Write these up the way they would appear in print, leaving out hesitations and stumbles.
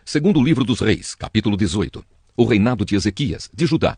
Segundo livro dos Reis, capítulo 18. O reinado de Ezequias, de Judá.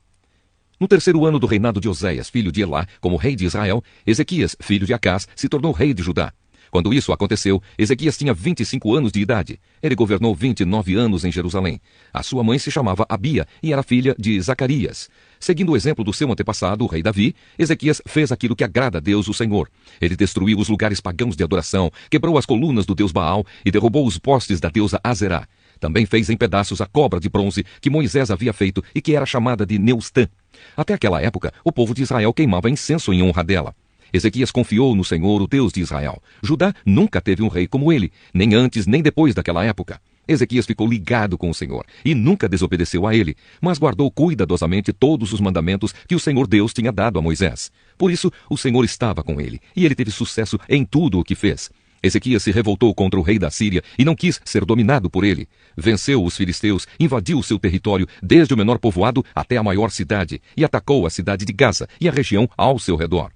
No terceiro ano do reinado de Oséias, filho de Elá, como rei de Israel, Ezequias, filho de Acás, se tornou rei de Judá. Quando isso aconteceu, Ezequias tinha 25 anos de idade. Ele governou 29 anos em Jerusalém. A sua mãe se chamava Abia e era filha de Zacarias. Seguindo o exemplo do seu antepassado, o rei Davi, Ezequias fez aquilo que agrada a Deus, o Senhor. Ele destruiu os lugares pagãos de adoração, quebrou as colunas do deus Baal e derrubou os postes da deusa Azerá. Também fez em pedaços a cobra de bronze que Moisés havia feito e que era chamada de Neustã. Até aquela época, o povo de Israel queimava incenso em honra dela. Ezequias confiou no Senhor, o Deus de Israel. Judá nunca teve um rei como ele, nem antes nem depois daquela época. Ezequias ficou ligado com o Senhor e nunca desobedeceu a ele, mas guardou cuidadosamente todos os mandamentos que o Senhor Deus tinha dado a Moisés. Por isso, o Senhor estava com ele, e ele teve sucesso em tudo o que fez. Ezequias se revoltou contra o rei da Síria e não quis ser dominado por ele. Venceu os filisteus, invadiu seu território, desde o menor povoado até a maior cidade, e atacou a cidade de Gaza e a região ao seu redor.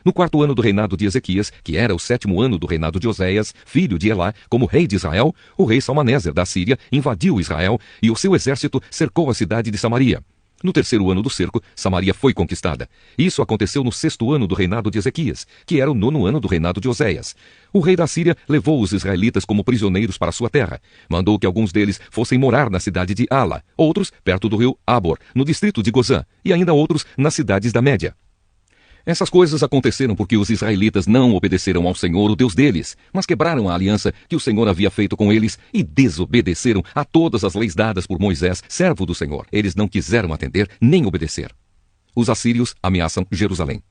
No quarto ano do reinado de Ezequias, que era o 7º ano do reinado de Oséias, filho de Elá, como rei de Israel, o rei Salmaneser da Síria invadiu Israel e o seu exército cercou a cidade de Samaria. No terceiro ano do cerco, Samaria foi conquistada. Isso aconteceu no 6º ano do reinado de Ezequias, que era o 9º ano do reinado de Oséias. O rei da Síria levou os israelitas como prisioneiros para sua terra. Mandou que alguns deles fossem morar na cidade de Ala, outros perto do rio Abor, no distrito de Gozã, e ainda outros nas cidades da Média. Essas coisas aconteceram porque os israelitas não obedeceram ao Senhor, o Deus deles, mas quebraram a aliança que o Senhor havia feito com eles e desobedeceram a todas as leis dadas por Moisés, servo do Senhor. Eles não quiseram atender nem obedecer. Os assírios ameaçam Jerusalém.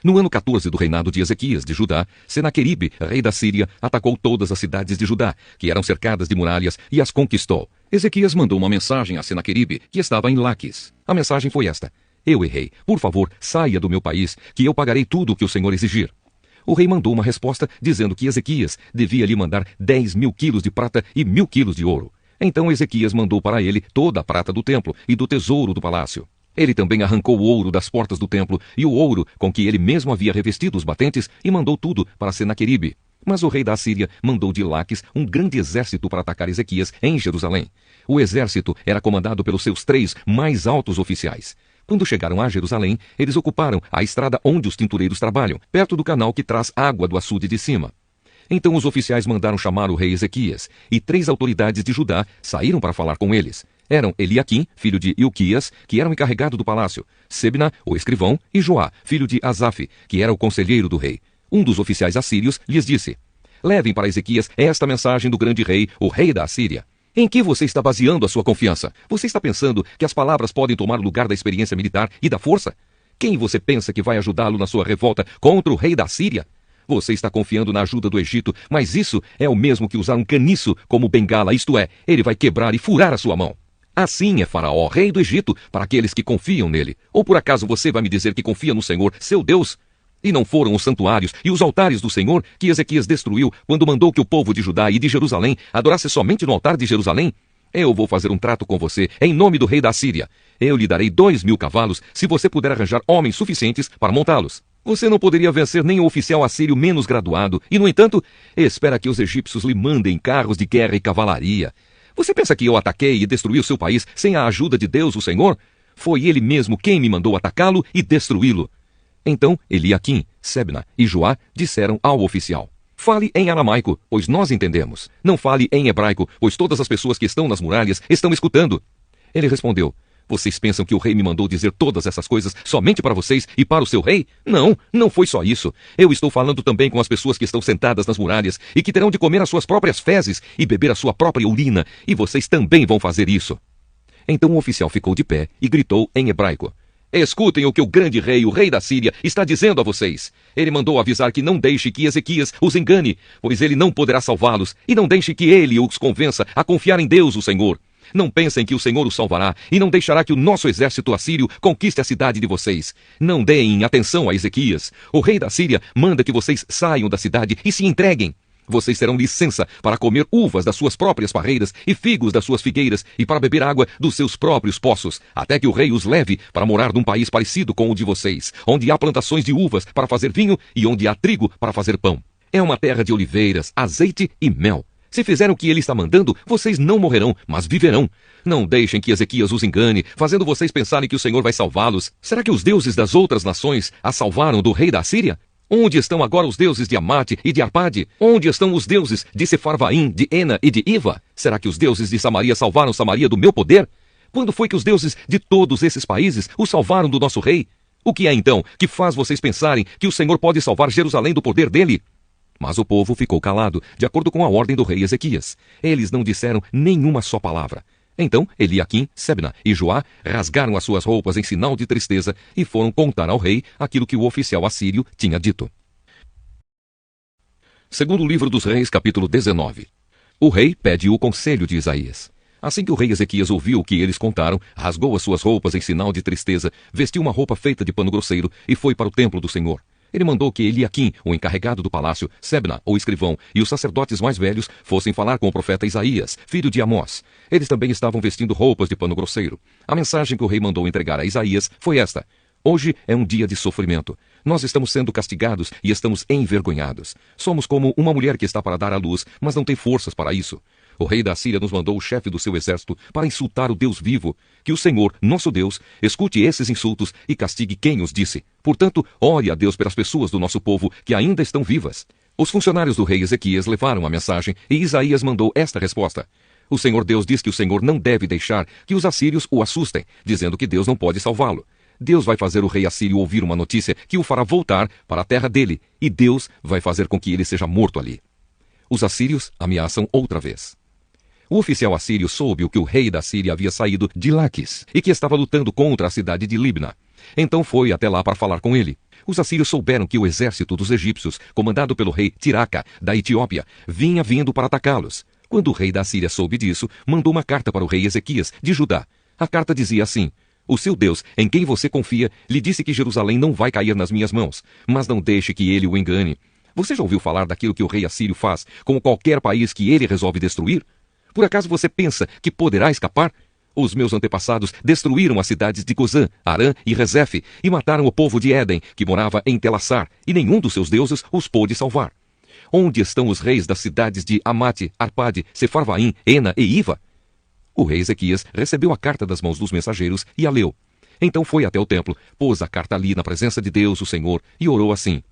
No ano 14 do reinado de Ezequias, de Judá, Senaqueribe, rei da Síria, atacou todas as cidades de Judá, que eram cercadas de muralhas, e as conquistou. Ezequias mandou uma mensagem a Senaqueribe, que estava em Laquis. A mensagem foi esta: Eu errei. Por favor, saia do meu país, que eu pagarei tudo o que o Senhor exigir. O rei mandou uma resposta dizendo que Ezequias devia lhe mandar 10.000 quilos de prata e 1.000 quilos de ouro. Então Ezequias mandou para ele toda a prata do templo e do tesouro do palácio. Ele também arrancou o ouro das portas do templo e o ouro com que ele mesmo havia revestido os batentes e mandou tudo para Senaqueribe. Mas o rei da Síria mandou de Laquis um grande exército para atacar Ezequias em Jerusalém. O exército era comandado pelos seus 3 mais altos oficiais. Quando chegaram a Jerusalém, eles ocuparam a estrada onde os tintureiros trabalham, perto do canal que traz água do açude de cima. Então os oficiais mandaram chamar o rei Ezequias, e 3 autoridades de Judá saíram para falar com eles. Eram Eliaquim, filho de Ilquias, que era o encarregado do palácio, Sebna, o escrivão, e Joá, filho de Asaf, que era o conselheiro do rei. Um dos oficiais assírios lhes disse: Levem para Ezequias esta mensagem do grande rei, o rei da Assíria. Em que você está baseando a sua confiança? Você está pensando que as palavras podem tomar o lugar da experiência militar e da força? Quem você pensa que vai ajudá-lo na sua revolta contra o rei da Síria? Você está confiando na ajuda do Egito, mas isso é o mesmo que usar um caniço como bengala, isto é, ele vai quebrar e furar a sua mão. Assim é Faraó, rei do Egito, para aqueles que confiam nele. Ou por acaso você vai me dizer que confia no Senhor, seu Deus? E não foram os santuários e os altares do Senhor que Ezequias destruiu quando mandou que o povo de Judá e de Jerusalém adorasse somente no altar de Jerusalém? Eu vou fazer um trato com você em nome do rei da Síria. Eu lhe darei 2.000 cavalos se você puder arranjar homens suficientes para montá-los. Você não poderia vencer nem o oficial assírio menos graduado e, no entanto, espera que os egípcios lhe mandem carros de guerra e cavalaria. Você pensa que eu ataquei e destruí o seu país sem a ajuda de Deus, o Senhor? Foi ele mesmo quem me mandou atacá-lo e destruí-lo. Então Eliaquim, Sebna e Joá disseram ao oficial: Fale em aramaico, pois nós entendemos. Não fale em hebraico, pois todas as pessoas que estão nas muralhas estão escutando. Ele respondeu: Vocês pensam que o rei me mandou dizer todas essas coisas somente para vocês e para o seu rei? Não, não foi só isso. Eu estou falando também com as pessoas que estão sentadas nas muralhas e que terão de comer as suas próprias fezes e beber a sua própria urina, e vocês também vão fazer isso. Então o oficial ficou de pé e gritou em hebraico: Escutem o que o grande rei, o rei da Síria, está dizendo a vocês. Ele mandou avisar que não deixe que Ezequias os engane, pois ele não poderá salvá-los, e não deixe que ele os convença a confiar em Deus, o Senhor. Não pensem que o Senhor os salvará, e não deixará que o nosso exército assírio conquiste a cidade de vocês. Não deem atenção a Ezequias. O rei da Síria manda que vocês saiam da cidade e se entreguem. Vocês terão licença para comer uvas das suas próprias parreiras e figos das suas figueiras e para beber água dos seus próprios poços, até que o rei os leve para morar num país parecido com o de vocês, onde há plantações de uvas para fazer vinho e onde há trigo para fazer pão. É uma terra de oliveiras, azeite e mel. Se fizerem o que ele está mandando, vocês não morrerão, mas viverão. Não deixem que Ezequias os engane, fazendo vocês pensarem que o Senhor vai salvá-los. Será que os deuses das outras nações a salvaram do rei da Assíria? Onde estão agora os deuses de Amate e de Arpade? Onde estão os deuses de Sefarvaim, de Ena e de Iva? Será que os deuses de Samaria salvaram Samaria do meu poder? Quando foi que os deuses de todos esses países o salvaram do nosso rei? O que é então que faz vocês pensarem que o Senhor pode salvar Jerusalém do poder dele? Mas o povo ficou calado, de acordo com a ordem do rei Ezequias. Eles não disseram nenhuma só palavra. Então Eliaquim, Sebna e Joá rasgaram as suas roupas em sinal de tristeza e foram contar ao rei aquilo que o oficial assírio tinha dito. Segundo livro dos Reis, capítulo 19. O rei pede o conselho de Isaías. Assim que o rei Ezequias ouviu o que eles contaram, rasgou as suas roupas em sinal de tristeza, vestiu uma roupa feita de pano grosseiro e foi para o templo do Senhor. Ele mandou que Eliaquim, o encarregado do palácio, Sebna, o escrivão, e os sacerdotes mais velhos fossem falar com o profeta Isaías, filho de Amós. Eles também estavam vestindo roupas de pano grosseiro. A mensagem que o rei mandou entregar a Isaías foi esta: hoje é um dia de sofrimento. Nós estamos sendo castigados e estamos envergonhados. Somos como uma mulher que está para dar à luz, mas não tem forças para isso. O rei da Assíria nos mandou o chefe do seu exército para insultar o Deus vivo. Que o Senhor, nosso Deus, escute esses insultos e castigue quem os disse. Portanto, ore a Deus pelas pessoas do nosso povo que ainda estão vivas. Os funcionários do rei Ezequias levaram a mensagem e Isaías mandou esta resposta: o Senhor Deus diz que o Senhor não deve deixar que os assírios o assustem, dizendo que Deus não pode salvá-lo. Deus vai fazer o rei assírio ouvir uma notícia que o fará voltar para a terra dele, e Deus vai fazer com que ele seja morto ali. Os assírios ameaçam outra vez. O oficial assírio soube que o rei da Síria havia saído de Laquis e que estava lutando contra a cidade de Libna. Então foi até lá para falar com ele. Os assírios souberam que o exército dos egípcios, comandado pelo rei Tiraca, da Etiópia, vinha vindo para atacá-los. Quando o rei da Síria soube disso, mandou uma carta para o rei Ezequias, de Judá. A carta dizia assim: o seu Deus, em quem você confia, lhe disse que Jerusalém não vai cair nas minhas mãos, mas não deixe que ele o engane. Você já ouviu falar daquilo que o rei assírio faz com qualquer país que ele resolve destruir? Por acaso você pensa que poderá escapar? Os meus antepassados destruíram as cidades de Gozã, Arã e Rezefe e mataram o povo de Éden, que morava em Telassar, e nenhum dos seus deuses os pôde salvar. Onde estão os reis das cidades de Amate, Arpade, Sefarvaim, Ena e Iva? O rei Ezequias recebeu a carta das mãos dos mensageiros e a leu. Então foi até o templo, pôs a carta ali na presença de Deus, o Senhor, e orou assim: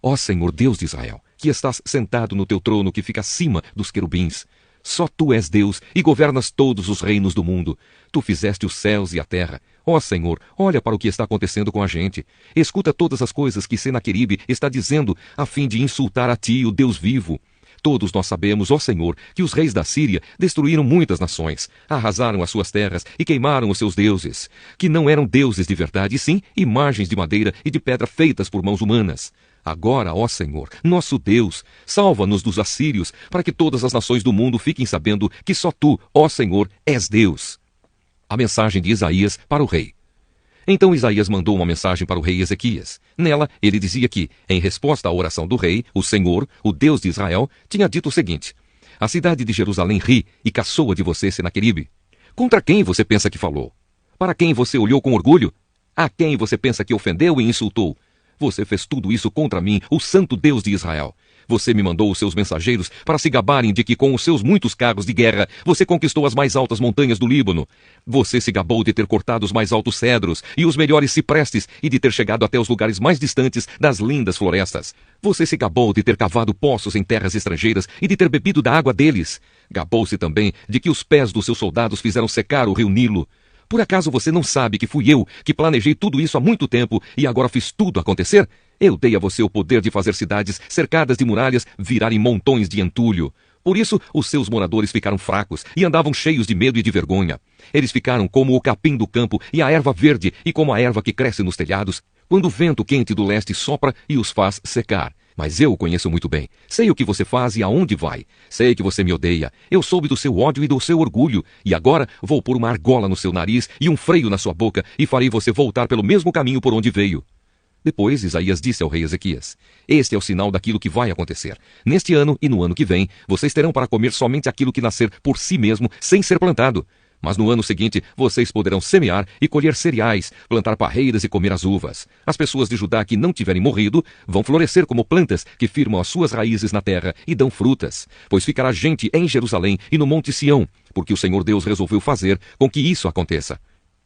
ó Senhor Deus de Israel, que estás sentado no teu trono que fica acima dos querubins, só tu és Deus e governas todos os reinos do mundo. Tu fizeste os céus e a terra. Ó Senhor, olha para o que está acontecendo com a gente. Escuta todas as coisas que Senaqueribe está dizendo a fim de insultar a ti, o Deus vivo. Todos nós sabemos, ó Senhor, que os reis da Síria destruíram muitas nações, arrasaram as suas terras e queimaram os seus deuses, que não eram deuses de verdade, e sim imagens de madeira e de pedra feitas por mãos humanas. Agora, ó Senhor, nosso Deus, salva-nos dos assírios, para que todas as nações do mundo fiquem sabendo que só tu, ó Senhor, és Deus. A mensagem de Isaías para o rei. Então Isaías mandou uma mensagem para o rei Ezequias. Nela, ele dizia que, em resposta à oração do rei, o Senhor, o Deus de Israel, tinha dito o seguinte: a cidade de Jerusalém ri e caçoa de você, Senaqueribe. Contra quem você pensa que falou? Para quem você olhou com orgulho? A quem você pensa que ofendeu e insultou? Você fez tudo isso contra mim, o santo Deus de Israel. Você me mandou os seus mensageiros para se gabarem de que com os seus muitos carros de guerra você conquistou as mais altas montanhas do Líbano. Você se gabou de ter cortado os mais altos cedros e os melhores ciprestes e de ter chegado até os lugares mais distantes das lindas florestas. Você se gabou de ter cavado poços em terras estrangeiras e de ter bebido da água deles. Gabou-se também de que os pés dos seus soldados fizeram secar o rio Nilo. Por acaso você não sabe que fui eu que planejei tudo isso há muito tempo e agora fiz tudo acontecer? Eu dei a você o poder de fazer cidades cercadas de muralhas virarem montões de entulho. Por isso, os seus moradores ficaram fracos e andavam cheios de medo e de vergonha. Eles ficaram como o capim do campo e a erva verde e como a erva que cresce nos telhados, quando o vento quente do leste sopra e os faz secar. Mas eu o conheço muito bem. Sei o que você faz e aonde vai. Sei que você me odeia. Eu soube do seu ódio e do seu orgulho. E agora vou pôr uma argola no seu nariz e um freio na sua boca e farei você voltar pelo mesmo caminho por onde veio. Depois Isaías disse ao rei Ezequias: este é o sinal daquilo que vai acontecer. Neste ano e no ano que vem, vocês terão para comer somente aquilo que nascer por si mesmo, sem ser plantado. Mas no ano seguinte, vocês poderão semear e colher cereais, plantar parreiras e comer as uvas. As pessoas de Judá que não tiverem morrido vão florescer como plantas que firmam as suas raízes na terra e dão frutas. Pois ficará gente em Jerusalém e no Monte Sião, porque o Senhor Deus resolveu fazer com que isso aconteça.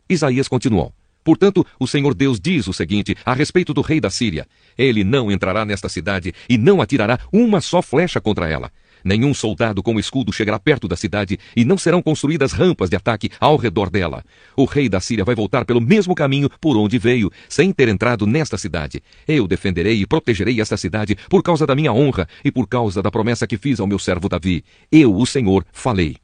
Isaías continuou. Portanto, o Senhor Deus diz o seguinte a respeito do rei da Síria: ele não entrará nesta cidade e não atirará uma só flecha contra ela. Nenhum soldado com escudo chegará perto da cidade e não serão construídas rampas de ataque ao redor dela. O rei da Síria vai voltar pelo mesmo caminho por onde veio, sem ter entrado nesta cidade. Eu defenderei e protegerei esta cidade por causa da minha honra e por causa da promessa que fiz ao meu servo Davi. Eu, o Senhor, falei.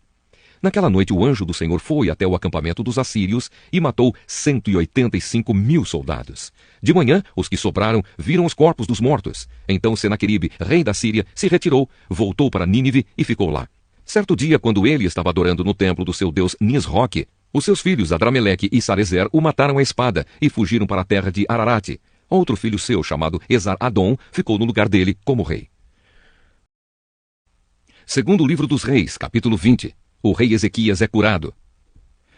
Naquela noite o anjo do Senhor foi até o acampamento dos assírios e matou 185.000 soldados. De manhã, os que sobraram viram os corpos dos mortos. Então Senaqueribe, rei da Síria, se retirou, voltou para Nínive e ficou lá. Certo dia, quando ele estava adorando no templo do seu deus Nisroque, os seus filhos Adrameleque e Sarezer o mataram à espada e fugiram para a terra de Ararate. Outro filho seu, chamado Esar-Adom, ficou no lugar dele como rei. Segundo livro dos Reis, capítulo 20. O rei Ezequias é curado.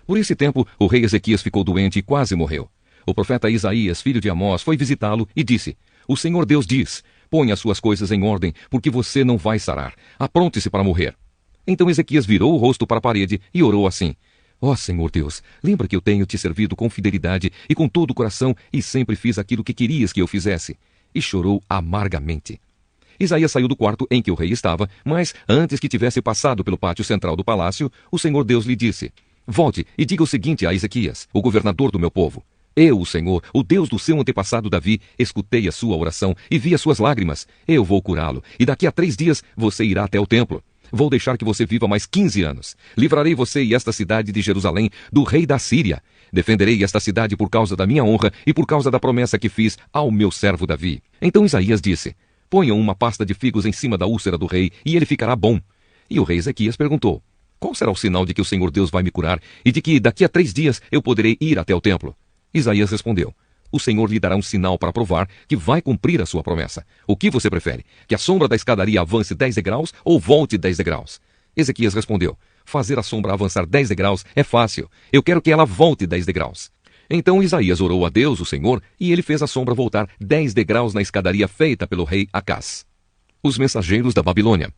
Por esse tempo, o rei Ezequias ficou doente e quase morreu. O profeta Isaías, filho de Amós, foi visitá-lo e disse: O Senhor Deus diz: Põe as suas coisas em ordem, porque você não vai sarar. Apronte-se para morrer. Então Ezequias virou o rosto para a parede e orou assim: Ó Senhor Deus, lembra que eu tenho te servido com fidelidade e com todo o coração e sempre fiz aquilo que querias que eu fizesse. E chorou amargamente. Isaías saiu do quarto em que o rei estava, mas antes que tivesse passado pelo pátio central do palácio, o Senhor Deus lhe disse: Volte e diga o seguinte a Ezequias, o governador do meu povo: Eu, o Senhor, o Deus do seu antepassado Davi, escutei a sua oração e vi as suas lágrimas. Eu vou curá-lo, e daqui a 3 dias você irá até o templo. Vou deixar que você viva mais 15 anos. Livrarei você e esta cidade de Jerusalém do rei da Síria. Defenderei esta cidade por causa da minha honra e por causa da promessa que fiz ao meu servo Davi. Então Isaías disse: Ponham uma pasta de figos em cima da úlcera do rei, e ele ficará bom. E o rei Ezequias perguntou: Qual será o sinal de que o Senhor Deus vai me curar, e de que daqui a 3 dias eu poderei ir até o templo? Isaías respondeu: O Senhor lhe dará um sinal para provar que vai cumprir a sua promessa. O que você prefere? Que a sombra da escadaria avance 10 degraus ou volte 10 degraus? Ezequias respondeu: Fazer a sombra avançar 10 degraus é fácil. Eu quero que ela volte 10 degraus. Então Isaías orou a Deus, o Senhor, e ele fez a sombra voltar 10 degraus na escadaria feita pelo rei Acás. Os mensageiros da Babilônia.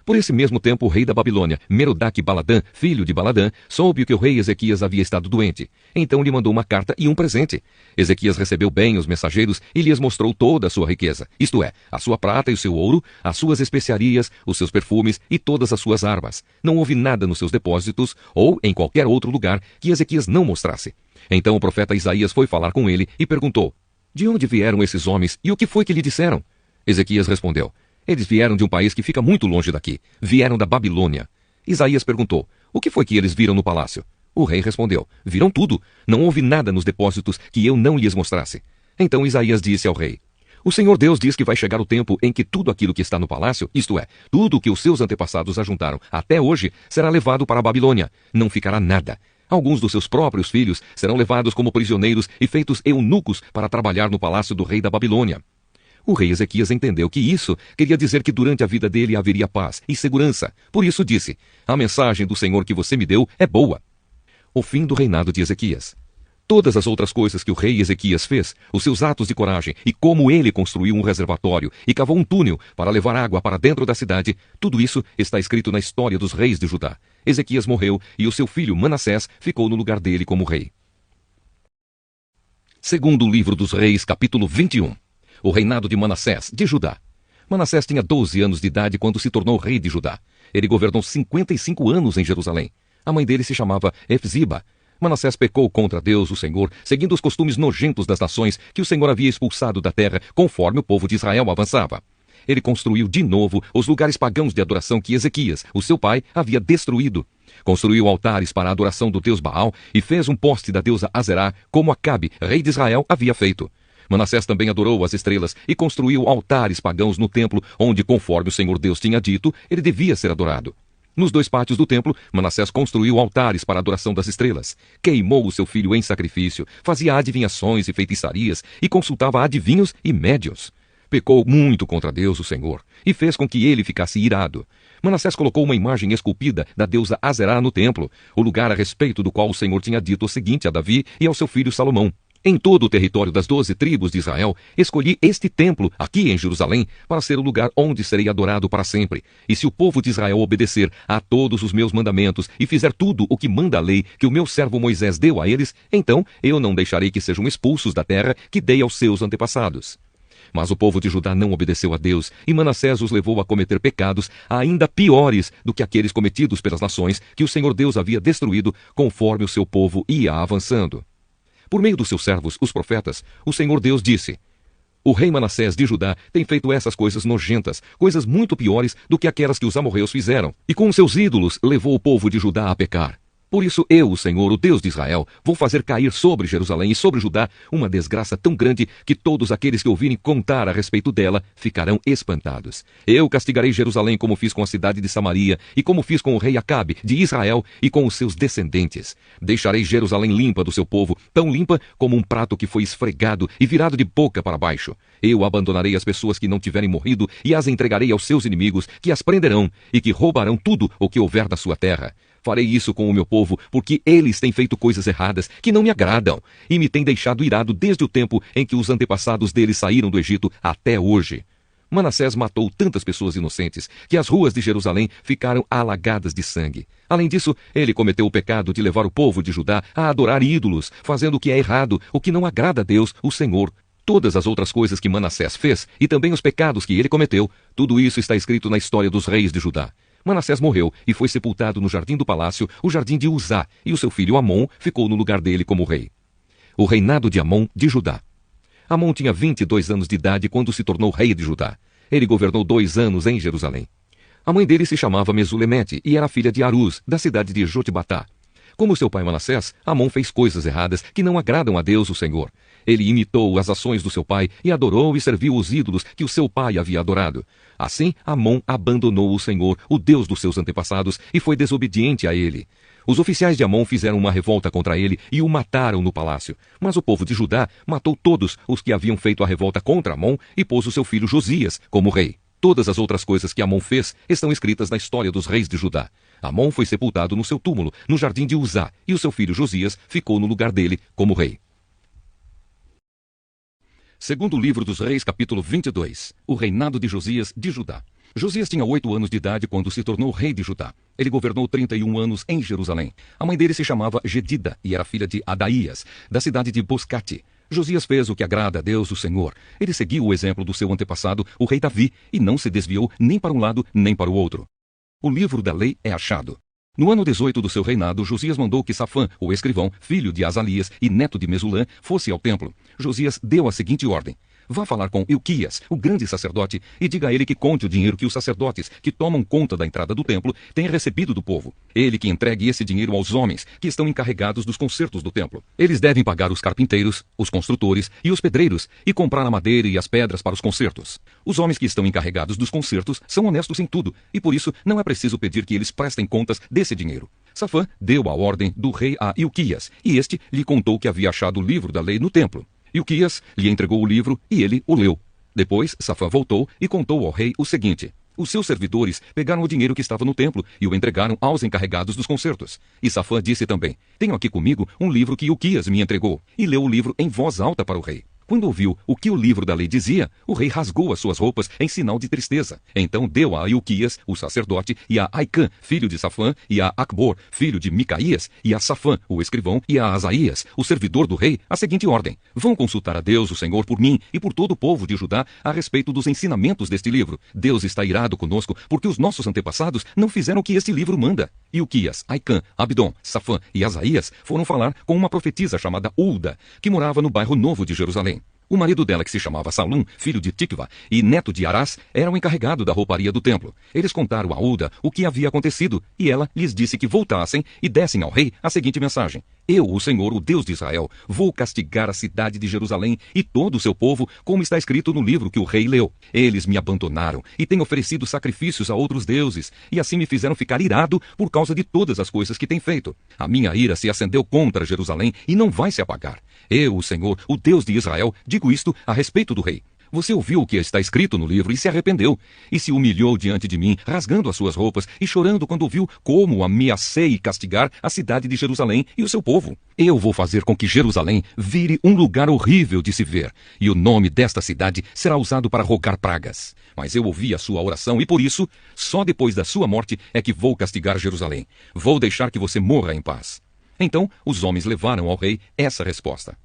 Por esse mesmo tempo, o rei da Babilônia, Merodach-Baladã, filho de Baladã, soube que o rei Ezequias havia estado doente. Então lhe mandou uma carta e um presente. Ezequias recebeu bem os mensageiros e lhes mostrou toda a sua riqueza, isto é, a sua prata e o seu ouro, as suas especiarias, os seus perfumes e todas as suas armas. Não houve nada nos seus depósitos ou em qualquer outro lugar que Ezequias não mostrasse. Então o profeta Isaías foi falar com ele e perguntou: De onde vieram esses homens e o que foi que lhe disseram? Ezequias respondeu: Eles vieram de um país que fica muito longe daqui. Vieram da Babilônia. Isaías perguntou: O que foi que eles viram no palácio? O rei respondeu: Viram tudo. Não houve nada nos depósitos que eu não lhes mostrasse. Então Isaías disse ao rei: O Senhor Deus diz que vai chegar o tempo em que tudo aquilo que está no palácio, isto é, tudo o que os seus antepassados ajuntaram até hoje, será levado para a Babilônia. Não ficará nada. Alguns dos seus próprios filhos serão levados como prisioneiros e feitos eunucos para trabalhar no palácio do rei da Babilônia. O rei Ezequias entendeu que isso queria dizer que durante a vida dele haveria paz e segurança. Por isso disse: A mensagem do Senhor que você me deu é boa. O fim do reinado de Ezequias. Todas as outras coisas que o rei Ezequias fez, os seus atos de coragem e como ele construiu um reservatório e cavou um túnel para levar água para dentro da cidade, tudo isso está escrito na história dos reis de Judá. Ezequias morreu e o seu filho Manassés ficou no lugar dele como rei. Segundo livro dos Reis, capítulo 21. O reinado de Manassés, de Judá. Manassés tinha 12 anos de idade quando se tornou rei de Judá. Ele governou 55 anos em Jerusalém. A mãe dele se chamava Efziba. Manassés pecou contra Deus, o Senhor, seguindo os costumes nojentos das nações que o Senhor havia expulsado da terra conforme o povo de Israel avançava. Ele construiu de novo os lugares pagãos de adoração que Ezequias, o seu pai, havia destruído. Construiu altares para a adoração do deus Baal e fez um poste da deusa Azerá, como Acabe, rei de Israel, havia feito. Manassés também adorou as estrelas e construiu altares pagãos no templo, onde, conforme o Senhor Deus tinha dito, ele devia ser adorado. Nos 2 pátios do templo, Manassés construiu altares para a adoração das estrelas. Queimou o seu filho em sacrifício, fazia adivinhações e feitiçarias e consultava adivinhos e médiuns. Pecou muito contra Deus, o Senhor, e fez com que ele ficasse irado. Manassés colocou uma imagem esculpida da deusa Azerá no templo, o lugar a respeito do qual o Senhor tinha dito o seguinte a Davi e ao seu filho Salomão: em todo o território das 12 tribos de Israel, escolhi este templo, aqui em Jerusalém, para ser o lugar onde serei adorado para sempre. E se o povo de Israel obedecer a todos os meus mandamentos e fizer tudo o que manda a lei que o meu servo Moisés deu a eles, então eu não deixarei que sejam expulsos da terra que dei aos seus antepassados. Mas o povo de Judá não obedeceu a Deus, e Manassés os levou a cometer pecados ainda piores do que aqueles cometidos pelas nações que o Senhor Deus havia destruído, conforme o seu povo ia avançando. Por meio dos seus servos, os profetas, o Senhor Deus disse: o rei Manassés de Judá tem feito essas coisas nojentas, coisas muito piores do que aquelas que os amorreus fizeram, e com seus ídolos levou o povo de Judá a pecar. Por isso eu, o Senhor, o Deus de Israel, vou fazer cair sobre Jerusalém e sobre Judá uma desgraça tão grande que todos aqueles que ouvirem contar a respeito dela ficarão espantados. Eu castigarei Jerusalém como fiz com a cidade de Samaria e como fiz com o rei Acabe de Israel e com os seus descendentes. Deixarei Jerusalém limpa do seu povo, tão limpa como um prato que foi esfregado e virado de boca para baixo. Eu abandonarei as pessoas que não tiverem morrido e as entregarei aos seus inimigos, que as prenderão e que roubarão tudo o que houver na sua terra. Farei isso com o meu povo, porque eles têm feito coisas erradas que não me agradam, e me têm deixado irado desde o tempo em que os antepassados deles saíram do Egito até hoje. Manassés matou tantas pessoas inocentes que as ruas de Jerusalém ficaram alagadas de sangue. Além disso, ele cometeu o pecado de levar o povo de Judá a adorar ídolos, fazendo o que é errado, o que não agrada a Deus, o Senhor. Todas as outras coisas que Manassés fez, e também os pecados que ele cometeu, tudo isso está escrito na história dos reis de Judá. Manassés morreu e foi sepultado no jardim do palácio, o jardim de Uzá, e o seu filho Amon ficou no lugar dele como rei. O reinado de Amon de Judá. Amon tinha 22 anos de idade quando se tornou rei de Judá. Ele governou 2 anos em Jerusalém. A mãe dele se chamava Mesulemete e era filha de Aruz, da cidade de Jotbatá. Como seu pai Manassés, Amon fez coisas erradas que não agradam a Deus, o Senhor. Ele imitou as ações do seu pai e adorou e serviu os ídolos que o seu pai havia adorado. Assim, Amon abandonou o Senhor, o Deus dos seus antepassados, e foi desobediente a ele. Os oficiais de Amon fizeram uma revolta contra ele e o mataram no palácio. Mas o povo de Judá matou todos os que haviam feito a revolta contra Amon e pôs o seu filho Josias como rei. Todas as outras coisas que Amon fez estão escritas na história dos reis de Judá. Amon foi sepultado no seu túmulo, no jardim de Uzá, e o seu filho Josias ficou no lugar dele como rei. Segundo livro dos Reis, capítulo 22. O reinado de Josias de Judá. Josias tinha 8 anos de idade quando se tornou rei de Judá. Ele governou 31 anos em Jerusalém. A mãe dele se chamava Gedida e era filha de Adaías, da cidade de Boscate. Josias fez o que agrada a Deus, o Senhor. Ele seguiu o exemplo do seu antepassado, o rei Davi, e não se desviou nem para um lado nem para o outro. O livro da lei é achado. No ano 18 do seu reinado, Josias mandou que Safã, o escrivão, filho de Azalias e neto de Mesulã, fosse ao templo. Josias deu a seguinte ordem: vá falar com Ilquias, o grande sacerdote, e diga a ele que conte o dinheiro que os sacerdotes, que tomam conta da entrada do templo, têm recebido do povo. Ele que entregue esse dinheiro aos homens, que estão encarregados dos consertos do templo. Eles devem pagar os carpinteiros, os construtores e os pedreiros, e comprar a madeira e as pedras para os consertos. Os homens que estão encarregados dos consertos são honestos em tudo, e por isso não é preciso pedir que eles prestem contas desse dinheiro. Safã deu a ordem do rei a Ilquias, e este lhe contou que havia achado o livro da lei no templo. Ilquias lhe entregou o livro e ele o leu. Depois, Safã voltou e contou ao rei o seguinte: os seus servidores pegaram o dinheiro que estava no templo e o entregaram aos encarregados dos concertos. E Safã disse também: tenho aqui comigo um livro que Ilquias me entregou. E leu o livro em voz alta para o rei. Quando ouviu o que o livro da lei dizia, o rei rasgou as suas roupas em sinal de tristeza. Então deu a Ilquias, o sacerdote, e a Aicã, filho de Safã, e a Acbor, filho de Micaías, e a Safã, o escrivão, e a Asaías, o servidor do rei, a seguinte ordem: vão consultar a Deus, o Senhor, por mim e por todo o povo de Judá a respeito dos ensinamentos deste livro. Deus está irado conosco, porque os nossos antepassados não fizeram o que este livro manda. Ilquias, Aicã, Abdom, Safã e Asaías foram falar com uma profetisa chamada Ulda, que morava no bairro Novo de Jerusalém. O marido dela, que se chamava Salum, filho de Tikva e neto de Arás, era o encarregado da rouparia do templo. Eles contaram a Ulda o que havia acontecido, e ela lhes disse que voltassem e dessem ao rei a seguinte mensagem: eu, o Senhor, o Deus de Israel, vou castigar a cidade de Jerusalém e todo o seu povo, como está escrito no livro que o rei leu. Eles me abandonaram e têm oferecido sacrifícios a outros deuses, e assim me fizeram ficar irado por causa de todas as coisas que têm feito. A minha ira se acendeu contra Jerusalém e não vai se apagar. Eu, o Senhor, o Deus de Israel, digo isto a respeito do rei. Você ouviu o que está escrito no livro e se arrependeu, e se humilhou diante de mim, rasgando as suas roupas e chorando quando viu como ameacei castigar a cidade de Jerusalém e o seu povo. Eu vou fazer com que Jerusalém vire um lugar horrível de se ver, e o nome desta cidade será usado para rogar pragas. Mas eu ouvi a sua oração e por isso, só depois da sua morte é que vou castigar Jerusalém. Vou deixar que você morra em paz. Então, os homens levaram ao rei essa resposta.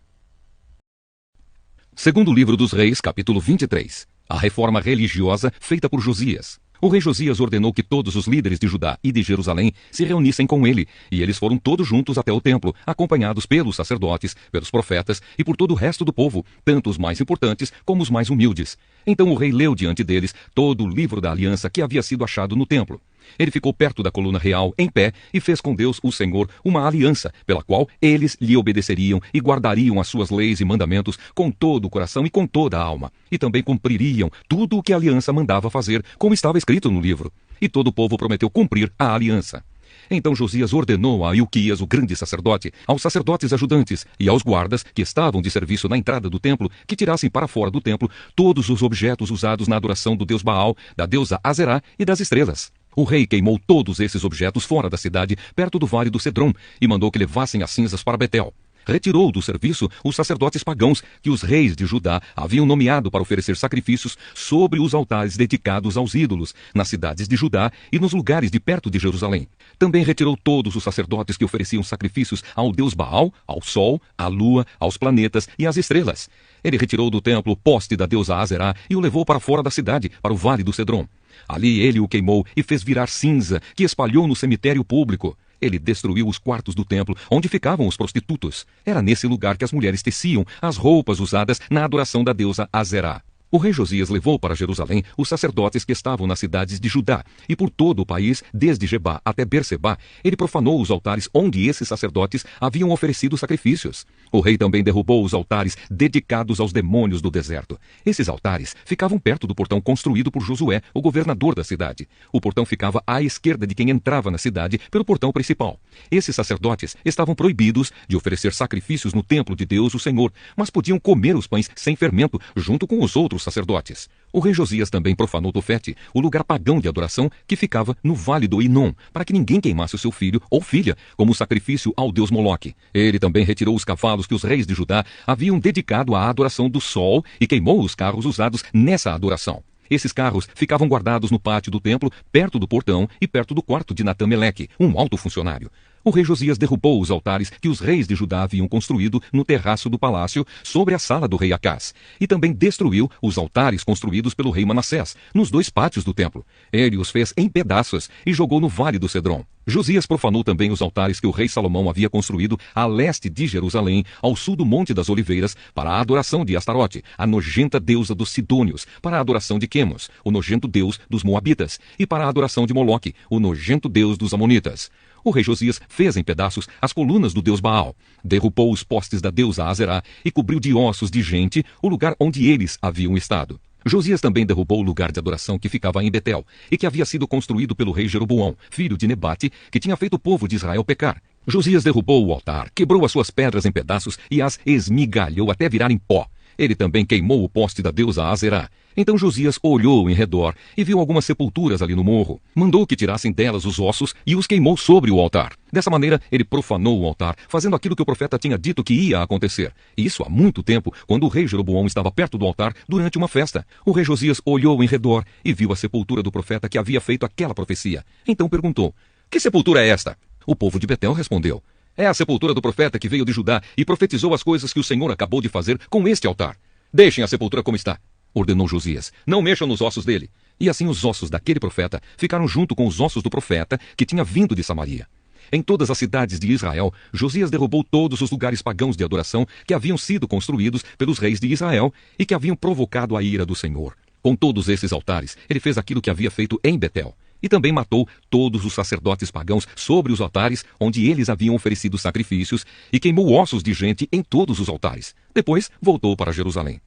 Segundo livro dos Reis, capítulo 23. A reforma religiosa feita por Josias. O rei Josias ordenou que todos os líderes de Judá e de Jerusalém se reunissem com ele, e eles foram todos juntos até o templo, acompanhados pelos sacerdotes, pelos profetas e por todo o resto do povo, tanto os mais importantes como os mais humildes. Então o rei leu diante deles todo o livro da aliança que havia sido achado no templo. Ele ficou perto da coluna real, em pé, e fez com Deus, o Senhor, uma aliança, pela qual eles lhe obedeceriam e guardariam as suas leis e mandamentos com todo o coração e com toda a alma. E também cumpririam tudo o que a aliança mandava fazer, como estava escrito no livro. E todo o povo prometeu cumprir a aliança. Então Josias ordenou a Ilquias, o grande sacerdote, aos sacerdotes ajudantes e aos guardas que estavam de serviço na entrada do templo, que tirassem para fora do templo todos os objetos usados na adoração do deus Baal, da deusa Azerá e das estrelas. O rei queimou todos esses objetos fora da cidade, perto do vale do Cedrom, e mandou que levassem as cinzas para Betel. Retirou do serviço os sacerdotes pagãos que os reis de Judá haviam nomeado para oferecer sacrifícios sobre os altares dedicados aos ídolos, nas cidades de Judá e nos lugares de perto de Jerusalém. Também retirou todos os sacerdotes que ofereciam sacrifícios ao deus Baal, ao sol, à lua, aos planetas e às estrelas. Ele retirou do templo o poste da deusa Azerá e o levou para fora da cidade, para o vale do Cedrom. Ali ele o queimou e fez virar cinza, que espalhou no cemitério público. Ele destruiu os quartos do templo, onde ficavam os prostitutos. Era nesse lugar que as mulheres teciam as roupas usadas na adoração da deusa Azerá. O rei Josias levou para Jerusalém os sacerdotes que estavam nas cidades de Judá, e por todo o país, desde Gebá até Bersebá, ele profanou os altares onde esses sacerdotes haviam oferecido sacrifícios. O rei também derrubou os altares dedicados aos demônios do deserto. Esses altares ficavam perto do portão construído por Josué, o governador da cidade. O portão ficava à esquerda de quem entrava na cidade pelo portão principal. Esses sacerdotes estavam proibidos de oferecer sacrifícios no templo de Deus, o Senhor, mas podiam comer os pães sem fermento junto com os outros sacerdotes. O rei Josias também profanou Tofete, o lugar pagão de adoração que ficava no vale do Inom, para que ninguém queimasse o seu filho ou filha como sacrifício ao deus Moloque. Ele também retirou os cavalos que os reis de Judá haviam dedicado à adoração do sol e queimou os carros usados nessa adoração. Esses carros ficavam guardados no pátio do templo, perto do portão e perto do quarto de Natã-Meleque, um alto funcionário. O rei Josias derrubou os altares que os reis de Judá haviam construído no terraço do palácio sobre a sala do rei Acás, e também destruiu os altares construídos pelo rei Manassés, nos 2 pátios do templo. Ele os fez em pedaços e jogou no vale do Cedrom. Josias profanou também os altares que o rei Salomão havia construído a leste de Jerusalém, ao sul do Monte das Oliveiras, para a adoração de Astarote, a nojenta deusa dos Sidônios, para a adoração de Quemos, o nojento deus dos Moabitas, e para a adoração de Moloque, o nojento deus dos Amonitas. O rei Josias fez em pedaços as colunas do deus Baal, derrubou os postes da deusa Azerá e cobriu de ossos de gente o lugar onde eles haviam estado. Josias também derrubou o lugar de adoração que ficava em Betel e que havia sido construído pelo rei Jeroboão, filho de Nebate, que tinha feito o povo de Israel pecar. Josias derrubou o altar, quebrou as suas pedras em pedaços e as esmigalhou até virar em pó. Ele também queimou o poste da deusa Azerá. Então Josias olhou em redor e viu algumas sepulturas ali no morro. Mandou que tirassem delas os ossos e os queimou sobre o altar. Dessa maneira, ele profanou o altar, fazendo aquilo que o profeta tinha dito que ia acontecer. Isso há muito tempo, quando o rei Jeroboão estava perto do altar durante uma festa. O rei Josias olhou em redor e viu a sepultura do profeta que havia feito aquela profecia. Então perguntou: "Que sepultura é esta?" O povo de Betel respondeu: "É a sepultura do profeta que veio de Judá e profetizou as coisas que o Senhor acabou de fazer com este altar. Deixem a sepultura como está," ordenou Josias. "Não mexam nos ossos dele." E assim os ossos daquele profeta ficaram junto com os ossos do profeta que tinha vindo de Samaria. Em todas as cidades de Israel, Josias derrubou todos os lugares pagãos de adoração que haviam sido construídos pelos reis de Israel e que haviam provocado a ira do Senhor. Com todos esses altares, ele fez aquilo que havia feito em Betel. E também matou todos os sacerdotes pagãos sobre os altares onde eles haviam oferecido sacrifícios e queimou ossos de gente em todos os altares. Depois voltou para Jerusalém.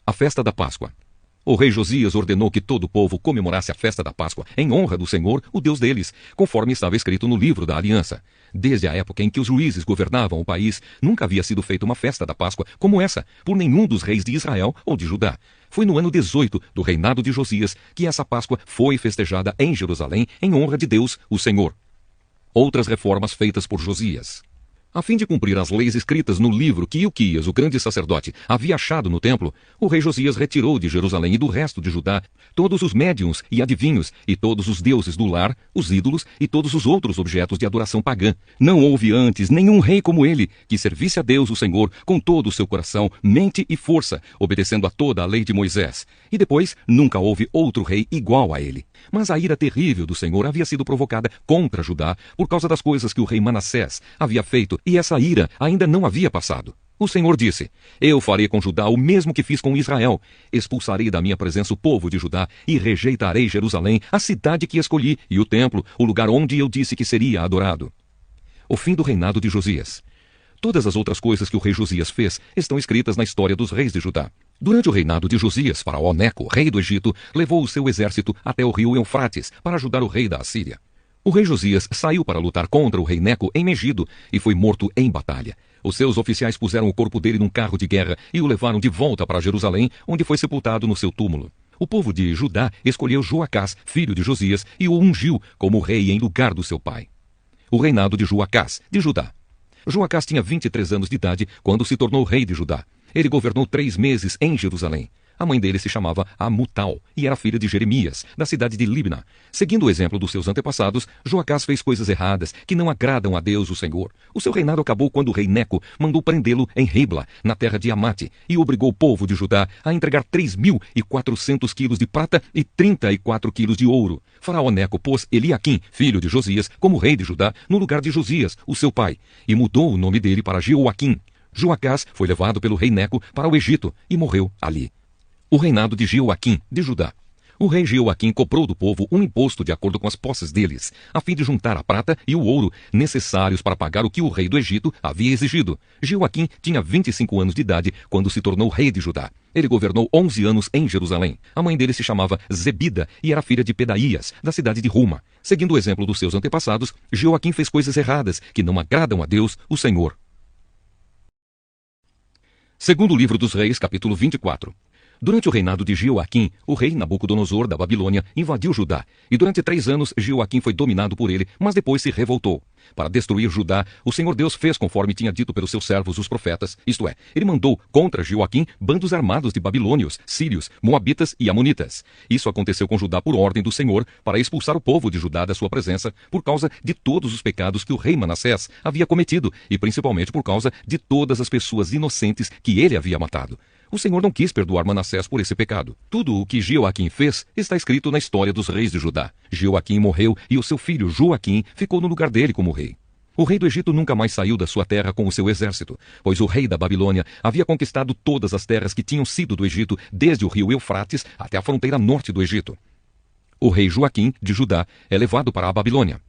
A festa da Páscoa. O rei Josias ordenou que todo o povo comemorasse a festa da Páscoa em honra do Senhor, o Deus deles, conforme estava escrito no livro da Aliança. Desde a época em que os juízes governavam o país, nunca havia sido feita uma festa da Páscoa como essa, por nenhum dos reis de Israel ou de Judá. Foi no ano 18 do reinado de Josias que essa Páscoa foi festejada em Jerusalém em honra de Deus, o Senhor. Outras reformas feitas por Josias. A fim de cumprir as leis escritas no livro que Ilquias, o grande sacerdote, havia achado no templo, o rei Josias retirou de Jerusalém e do resto de Judá todos os médiuns e adivinhos e todos os deuses do lar, os ídolos e todos os outros objetos de adoração pagã. Não houve antes nenhum rei como ele, que servisse a Deus o Senhor com todo o seu coração, mente e força, obedecendo a toda a lei de Moisés. E depois nunca houve outro rei igual a ele. Mas a ira terrível do Senhor havia sido provocada contra Judá por causa das coisas que o rei Manassés havia feito, e essa ira ainda não havia passado. O Senhor disse: Eu farei com Judá o mesmo que fiz com Israel. Expulsarei da minha presença o povo de Judá e rejeitarei Jerusalém, a cidade que escolhi, e o templo, o lugar onde eu disse que seria adorado. O fim do reinado de Josias. Todas as outras coisas que o rei Josias fez estão escritas na história dos reis de Judá. Durante o reinado de Josias, Faraó Neco, rei do Egito, levou o seu exército até o rio Eufrates para ajudar o rei da Assíria. O rei Josias saiu para lutar contra o rei Neco em Megido e foi morto em batalha. Os seus oficiais puseram o corpo dele num carro de guerra e o levaram de volta para Jerusalém, onde foi sepultado no seu túmulo. O povo de Judá escolheu Joacás, filho de Josias, e o ungiu como rei em lugar do seu pai. O reinado de Joacás, de Judá. Joacás tinha 23 anos de idade quando se tornou rei de Judá. Ele governou 3 meses em Jerusalém. A mãe dele se chamava Amutal e era filha de Jeremias, da cidade de Libna. Seguindo o exemplo dos seus antepassados, Joacás fez coisas erradas que não agradam a Deus, o Senhor. O seu reinado acabou quando o rei Neco mandou prendê-lo em Ribla, na terra de Amate, e obrigou o povo de Judá a entregar 3.400 quilos de prata e 34 quilos de ouro. Faraó Neco pôs Eliaquim, filho de Josias, como rei de Judá, no lugar de Josias, o seu pai, e mudou o nome dele para Jeoaquim. Joacás foi levado pelo rei Neco para o Egito e morreu ali. O reinado de Jeoaquim, de Judá. O rei Jeoaquim cobrou do povo um imposto de acordo com as posses deles, a fim de juntar a prata e o ouro necessários para pagar o que o rei do Egito havia exigido. Jeoaquim tinha 25 anos de idade quando se tornou rei de Judá. Ele governou 11 anos em Jerusalém. A mãe dele se chamava Zebida e era filha de Pedaías, da cidade de Ruma. Seguindo o exemplo dos seus antepassados, Jeoaquim fez coisas erradas que não agradam a Deus, o Senhor. Segundo livro dos Reis, capítulo 24. Durante o reinado de Jeoaquim, o rei Nabucodonosor da Babilônia invadiu Judá, e durante 3 anos Jeoaquim foi dominado por ele, mas depois se revoltou. Para destruir Judá, o Senhor Deus fez conforme tinha dito pelos seus servos os profetas, isto é, ele mandou contra Jeoaquim bandos armados de babilônios, sírios, moabitas e amonitas. Isso aconteceu com Judá por ordem do Senhor, para expulsar o povo de Judá da sua presença, por causa de todos os pecados que o rei Manassés havia cometido, e principalmente por causa de todas as pessoas inocentes que ele havia matado. O Senhor não quis perdoar Manassés por esse pecado. Tudo o que Jeoaquim fez está escrito na história dos reis de Judá. Jeoaquim morreu e o seu filho Joaquim ficou no lugar dele como rei. O rei do Egito nunca mais saiu da sua terra com o seu exército, pois o rei da Babilônia havia conquistado todas as terras que tinham sido do Egito, desde o rio Eufrates até a fronteira norte do Egito. O rei Joaquim, de Judá, é levado para a Babilônia.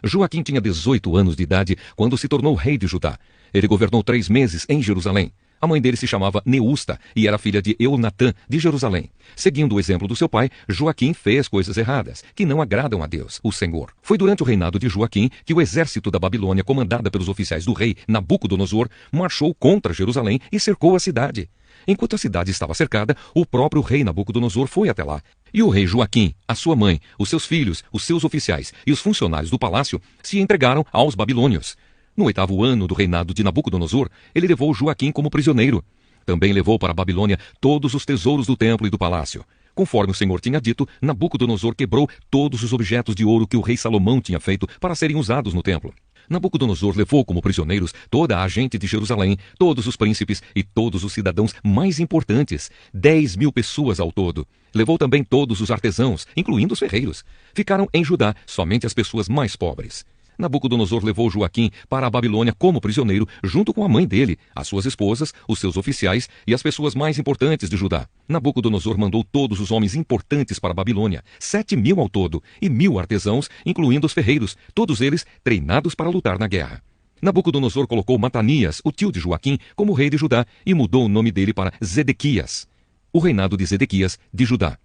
Joaquim tinha 18 anos de idade quando se tornou rei de Judá. Ele governou 3 meses em Jerusalém. A mãe dele se chamava Neusta e era filha de Eunatã, de Jerusalém. Seguindo o exemplo do seu pai, Joaquim fez coisas erradas, que não agradam a Deus, o Senhor. Foi durante o reinado de Joaquim que o exército da Babilônia, comandada pelos oficiais do rei Nabucodonosor, marchou contra Jerusalém e cercou a cidade. Enquanto a cidade estava cercada, o próprio rei Nabucodonosor foi até lá. E o rei Joaquim, a sua mãe, os seus filhos, os seus oficiais e os funcionários do palácio se entregaram aos babilônios. No 8º ano do reinado de Nabucodonosor, ele levou Joaquim como prisioneiro. Também levou para a Babilônia todos os tesouros do templo e do palácio. Conforme o Senhor tinha dito, Nabucodonosor quebrou todos os objetos de ouro que o rei Salomão tinha feito para serem usados no templo. Nabucodonosor levou como prisioneiros toda a gente de Jerusalém, todos os príncipes e todos os cidadãos mais importantes, 10.000 pessoas ao todo. Levou também todos os artesãos, incluindo os ferreiros. Ficaram em Judá somente as pessoas mais pobres. Nabucodonosor levou Joaquim para a Babilônia como prisioneiro, junto com a mãe dele, as suas esposas, os seus oficiais e as pessoas mais importantes de Judá. Nabucodonosor mandou todos os homens importantes para a Babilônia, 7.000 ao todo, e 1.000 artesãos, incluindo os ferreiros, todos eles treinados para lutar na guerra. Nabucodonosor colocou Matanias, o tio de Joaquim, como rei de Judá e mudou o nome dele para Zedequias. O reinado de Zedequias, de Judá.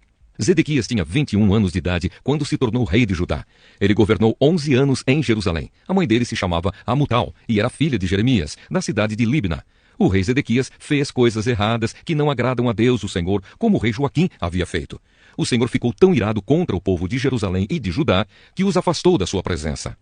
Zedequias tinha 21 anos de idade quando se tornou rei de Judá. Ele governou 11 anos em Jerusalém. A mãe dele se chamava Amutal e era filha de Jeremias, da cidade de Libna. O rei Zedequias fez coisas erradas que não agradam a Deus, o Senhor, como o rei Joaquim havia feito. O Senhor ficou tão irado contra o povo de Jerusalém e de Judá que os afastou da sua presença.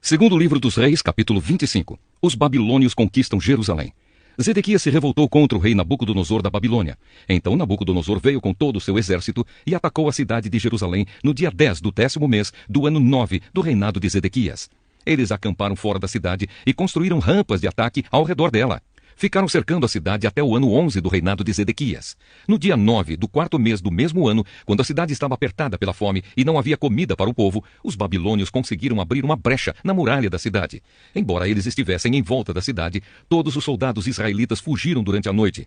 Segundo livro dos Reis, capítulo 25. Os babilônios conquistam Jerusalém. Zedequias se revoltou contra o rei Nabucodonosor da Babilônia. Então Nabucodonosor veio com todo o seu exército e atacou a cidade de Jerusalém no dia 10 do 10º mês do ano 9 do reinado de Zedequias. Eles acamparam fora da cidade e construíram rampas de ataque ao redor dela. Ficaram cercando a cidade até o ano 11 do reinado de Zedequias. No dia 9 do 4º mês do mesmo ano, quando a cidade estava apertada pela fome e não havia comida para o povo, os babilônios conseguiram abrir uma brecha na muralha da cidade. Embora eles estivessem em volta da cidade, todos os soldados israelitas fugiram durante a noite.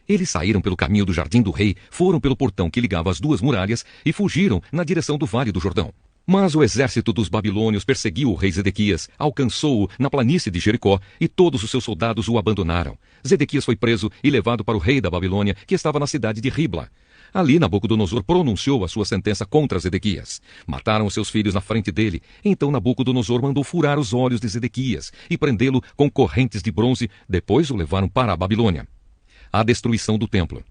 Eles saíram pelo caminho do jardim do rei, foram pelo portão que ligava as duas muralhas e fugiram na direção do Vale do Jordão. Mas o exército dos babilônios perseguiu o rei Zedequias, alcançou-o na planície de Jericó e todos os seus soldados o abandonaram. Zedequias foi preso e levado para o rei da Babilônia, que estava na cidade de Ribla. Ali Nabucodonosor pronunciou a sua sentença contra Zedequias. Mataram os seus filhos na frente dele. Então Nabucodonosor mandou furar os olhos de Zedequias e prendê-lo com correntes de bronze. Depois o levaram para a Babilônia. A destruição do templo.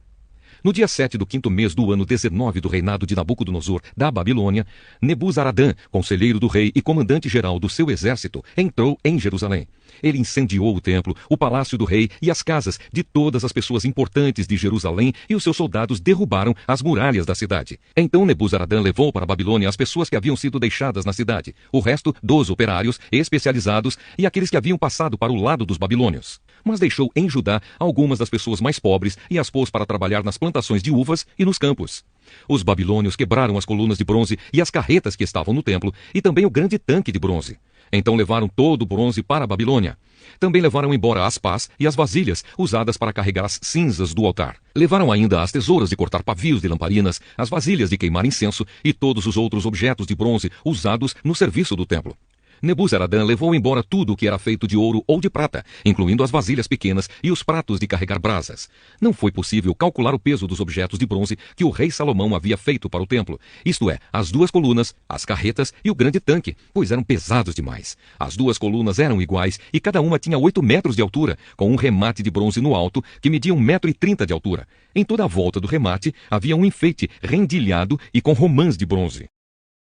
No dia 7 do 5º mês do ano 19 do reinado de Nabucodonosor da Babilônia, Nebuzaradã, conselheiro do rei e comandante-geral do seu exército, entrou em Jerusalém. Ele incendiou o templo, o palácio do rei e as casas de todas as pessoas importantes de Jerusalém, e os seus soldados derrubaram as muralhas da cidade. Então Nebuzaradã levou para a Babilônia as pessoas que haviam sido deixadas na cidade, o resto dos operários especializados e aqueles que haviam passado para o lado dos babilônios. Mas deixou em Judá algumas das pessoas mais pobres e as pôs para trabalhar nas plantações de uvas e nos campos. Os babilônios quebraram as colunas de bronze e as carretas que estavam no templo, e também o grande tanque de bronze. Então levaram todo o bronze para a Babilônia. Também levaram embora as pás e as vasilhas usadas para carregar as cinzas do altar. Levaram ainda as tesouras de cortar pavios de lamparinas, as vasilhas de queimar incenso e todos os outros objetos de bronze usados no serviço do templo. Nebuzaradã levou embora tudo o que era feito de ouro ou de prata, incluindo as vasilhas pequenas e os pratos de carregar brasas. Não foi possível calcular o peso dos objetos de bronze que o rei Salomão havia feito para o templo, isto é, as duas colunas, as carretas e o grande tanque, pois eram pesados demais. As duas colunas eram iguais e cada uma tinha 8 metros de altura, com um remate de bronze no alto que media 1,30 m de altura. Em toda a volta do remate havia um enfeite rendilhado e com romãs de bronze.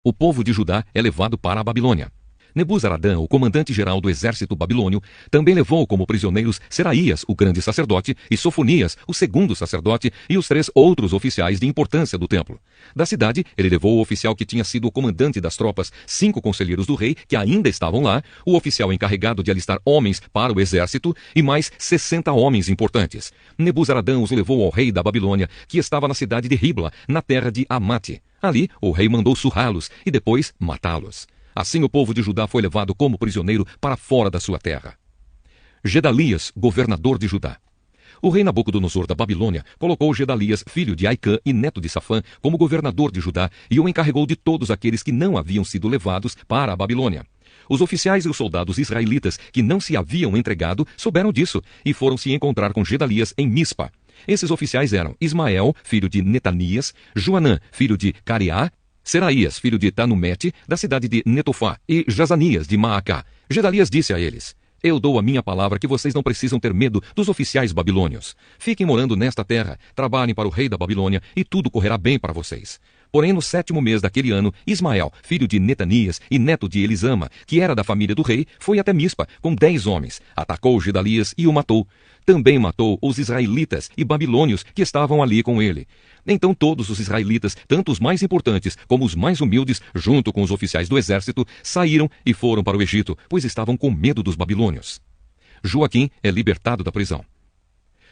O povo de Judá é levado para a Babilônia. Nebuzaradã, o comandante-geral do exército babilônio, também levou como prisioneiros Seraías, o grande sacerdote, e Sofonias, o segundo sacerdote, e os 3 outros oficiais de importância do templo. Da cidade, ele levou o oficial que tinha sido o comandante das tropas, 5 conselheiros do rei, que ainda estavam lá, o oficial encarregado de alistar homens para o exército, e mais 60 homens importantes. Nebuzaradã os levou ao rei da Babilônia, que estava na cidade de Ribla, na terra de Amate. Ali, o rei mandou surrá-los e depois matá-los. Assim o povo de Judá foi levado como prisioneiro para fora da sua terra. Gedalias, governador de Judá. O rei Nabucodonosor da Babilônia colocou Gedalias, filho de Aicã e neto de Safã, como governador de Judá e o encarregou de todos aqueles que não haviam sido levados para a Babilônia. Os oficiais e os soldados israelitas que não se haviam entregado souberam disso e foram se encontrar com Gedalias em Mispa. Esses oficiais eram Ismael, filho de Netanias, Joanã, filho de Careá, Seraías, filho de Tanumete, da cidade de Netofá, e Jazanias, de Maacá. Gedalias disse a eles: Eu dou a minha palavra que vocês não precisam ter medo dos oficiais babilônios. Fiquem morando nesta terra, trabalhem para o rei da Babilônia, e tudo correrá bem para vocês. Porém, no 7º mês daquele ano, Ismael, filho de Netanias e neto de Elisama, que era da família do rei, foi até Mispa, com 10 homens, atacou Gedalias e o matou. Também matou os israelitas e babilônios que estavam ali com ele. Então todos os israelitas, tanto os mais importantes como os mais humildes, junto com os oficiais do exército, saíram e foram para o Egito, pois estavam com medo dos babilônios. Joaquim é libertado da prisão.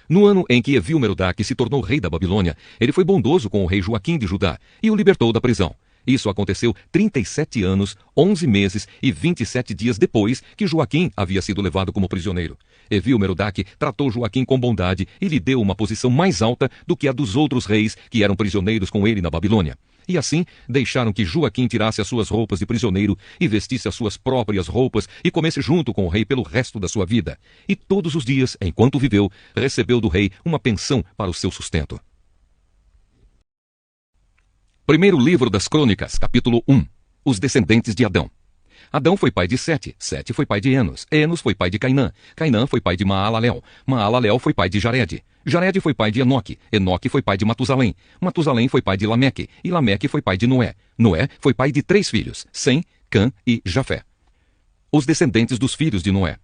No ano em que Evil-Merodach se tornou rei da Babilônia, ele foi bondoso com o rei Joaquim de Judá e o libertou da prisão. Isso aconteceu 37 anos, 11 meses e 27 dias depois que Joaquim havia sido levado como prisioneiro. Evil-Merodach tratou Joaquim com bondade e lhe deu uma posição mais alta do que a dos outros reis que eram prisioneiros com ele na Babilônia. E assim deixaram que Joaquim tirasse as suas roupas de prisioneiro e vestisse as suas próprias roupas e comesse junto com o rei pelo resto da sua vida. E todos os dias, enquanto viveu, recebeu do rei uma pensão para o seu sustento. Primeiro livro das Crônicas, capítulo 1. Os descendentes de Adão. Adão foi pai de Sete, Sete foi pai de Enos, Enos foi pai de Cainã, Cainã foi pai de Maalalel, Maalalel foi pai de Jared, Jared foi pai de Enoque, Enoque foi pai de Matusalém, Matusalém foi pai de Lameque, e Lameque foi pai de Noé, Noé foi pai de 3 filhos, Sem, Cã e Jafé. Os descendentes dos filhos de Noé.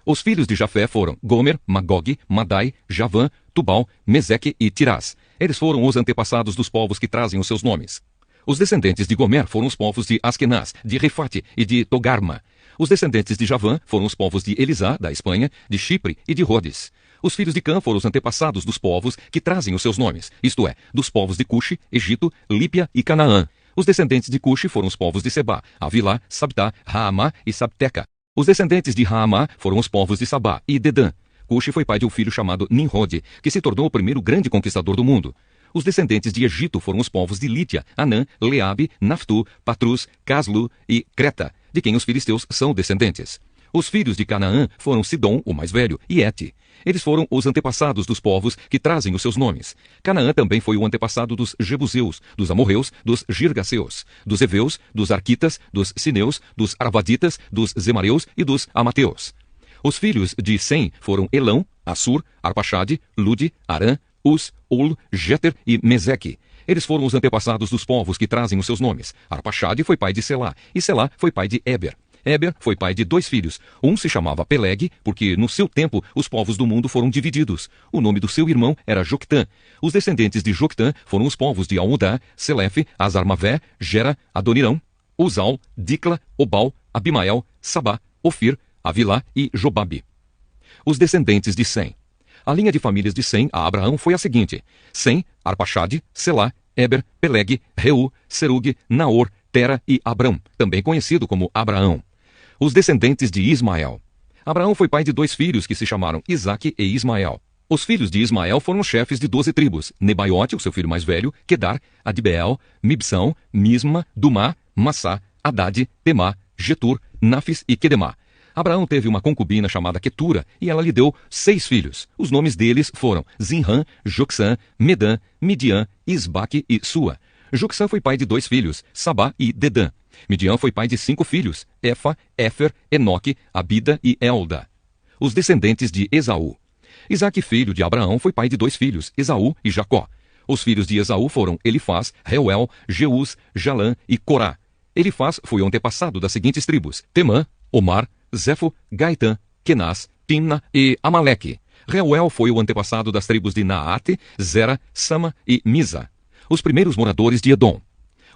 Os filhos de Jafé foram Gomer, Magog, Madai, Javã, Tubal, Meseque e Tirás. Eles foram os antepassados dos povos que trazem os seus nomes. Os descendentes de Gomer foram os povos de Askenaz, de Refate e de Togarma. Os descendentes de Javã foram os povos de Elisá, da Espanha, de Chipre e de Rhodes. Os filhos de Cã foram os antepassados dos povos que trazem os seus nomes, isto é, dos povos de Cuxi, Egito, Líbia e Canaã. Os descendentes de Cuxi foram os povos de Sebá, Avilá, Sabtá, Raamá e Sabteca. Os descendentes de Raamá foram os povos de Sabá e Dedã. Cuxi foi pai de um filho chamado Nimrod, que se tornou o primeiro grande conquistador do mundo. Os descendentes de Egito foram os povos de Lítia, Anã, Leabe, Naftu, Patrus, Caslu e Creta, de quem os filisteus são descendentes. Os filhos de Canaã foram Sidom, o mais velho, e Ete. Eles foram os antepassados dos povos que trazem os seus nomes. Canaã também foi o antepassado dos Jebuseus, dos Amorreus, dos Girgaseus, dos Eveus, dos Arquitas, dos Sineus, dos Arvaditas, dos Zemareus e dos Amateus. Os filhos de Sem foram Elão, Assur, Arpaxade, Lude, Arã, Uz, Ul, Jeter e Meseque. Eles foram os antepassados dos povos que trazem os seus nomes. Arpaxade foi pai de Selá, e Selá foi pai de Eber. Eber foi pai de 2 filhos. Um se chamava Peleg, porque no seu tempo os povos do mundo foram divididos. O nome do seu irmão era Joctã. Os descendentes de Joctã foram os povos de Almudá, Selefe, Azarmavé, Gera, Adonirão, Uzal, Dicla, Obal, Abimael, Sabá, Ofir, Avilá e Jobabe. Os descendentes de Sem. A linha de famílias de Sem a Abraão foi a seguinte: Sem, Arpaxade, Selá, Eber, Peleg, Reu, Serug, Naor, Tera e Abrão, também conhecido como Abraão. Os descendentes de Ismael. Abraão foi pai de 2 filhos que se chamaram Isaque e Ismael. Os filhos de Ismael foram os chefes de 12 tribos: Nebaiote, o seu filho mais velho, Quedar, Adbeel, Mibsão, Misma, Dumá, Massá, Haddad, Temá, Getur, Nafis e Quedemá. Abraão teve uma concubina chamada Quetura, e ela lhe deu 6 filhos. Os nomes deles foram Zinrã, Joxã, Medã, Midian, Isbaque e Sua. Joxã foi pai de 2 filhos, Sabá e Dedã. Midian foi pai de 5 filhos, Efa, Éfer, Enoque, Abida e Elda. Os descendentes de Esaú. Isaque, filho de Abraão, foi pai de 2 filhos, Esaú e Jacó. Os filhos de Esaú foram Elifaz, Reuel, Jeus, Jalã e Corá. Elifaz foi o antepassado das seguintes tribos: Temã, Omar, Zefo, Gaitã, Kenaz, Timna e Amaleque. Reuel foi o antepassado das tribos de Naate, Zera, Sama e Misa. Os primeiros moradores de Edom.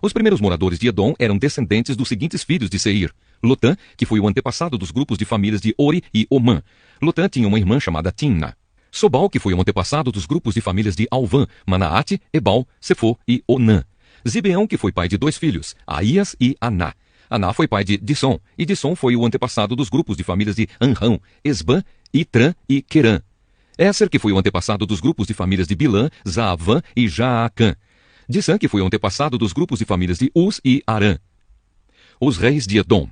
Os primeiros moradores de Edom eram descendentes dos seguintes filhos de Seir: Lotã, que foi o antepassado dos grupos de famílias de Ori e Omã. Lotã tinha uma irmã chamada Timna. Sobal, que foi o antepassado dos grupos de famílias de Alvã, Manaate, Ebal, Sefô e Onã. Zibeão, que foi pai de 2 filhos, Aías e Aná. Aná foi pai de Dissom, e Dissom foi o antepassado dos grupos de famílias de Anrão, Esbã, Itrã e Querã. Éser, que foi o antepassado dos grupos de famílias de Bilã, Zaavã e Jaacã. Dissã, que foi o antepassado dos grupos de famílias de Uz e Arã. Os reis de Edom.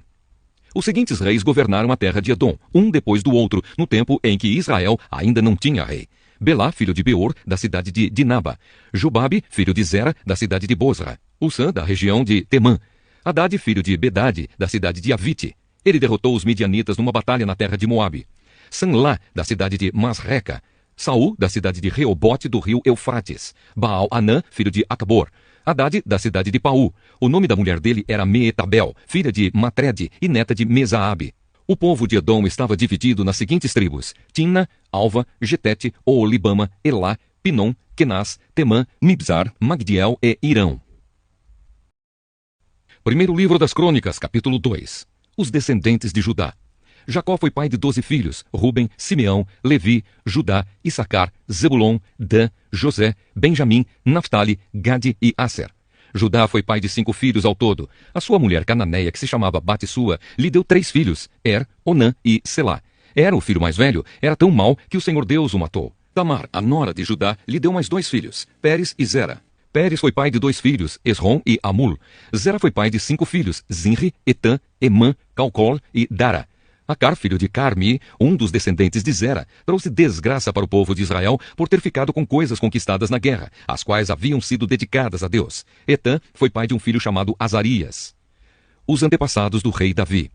Os seguintes reis governaram a terra de Edom, um depois do outro, no tempo em que Israel ainda não tinha rei. Belá, filho de Beor, da cidade de Dinaba. Jobabe, filho de Zera, da cidade de Bosra. Usã, da região de Temã. Haddad, filho de Bedade, da cidade de Avite. Ele derrotou os midianitas numa batalha na terra de Moabe. Sanlá, da cidade de Masreca. Saul, da cidade de Reobote, do rio Eufrates. Baal-Anã, filho de Acbor. Haddad, da cidade de Paú. O nome da mulher dele era Meetabel, filha de Matred e neta de Mesaabe. O povo de Edom estava dividido nas seguintes tribos: Timna, Alva, Getete, Oolibama, Elá, Pinom, Kenaz, Temã, Mibzar, Magdiel e Irão. Primeiro livro das Crônicas, capítulo 2. Os descendentes de Judá. Jacó foi pai de 12 filhos: Ruben, Simeão, Levi, Judá, Issacar, Zebulon, Dan, José, Benjamim, Naftali, Gade e Asser. Judá foi pai de 5 filhos ao todo. A sua mulher cananeia, que se chamava Batissua, lhe deu 3 filhos: Onã e Selá. O filho mais velho, era tão mau que o Senhor Deus o matou. Tamar, a nora de Judá, lhe deu mais 2 filhos: Pérez e Zera. Pérez foi pai de 2 filhos, Esrom e Amul. Zera foi pai de 5 filhos: Zinri, Etã, Emã, Calcol e Dara. Acar, filho de Carmi, um dos descendentes de Zera, trouxe desgraça para o povo de Israel por ter ficado com coisas conquistadas na guerra, as quais haviam sido dedicadas a Deus. Etã foi pai de um filho chamado Azarias. os antepassados do rei Davi.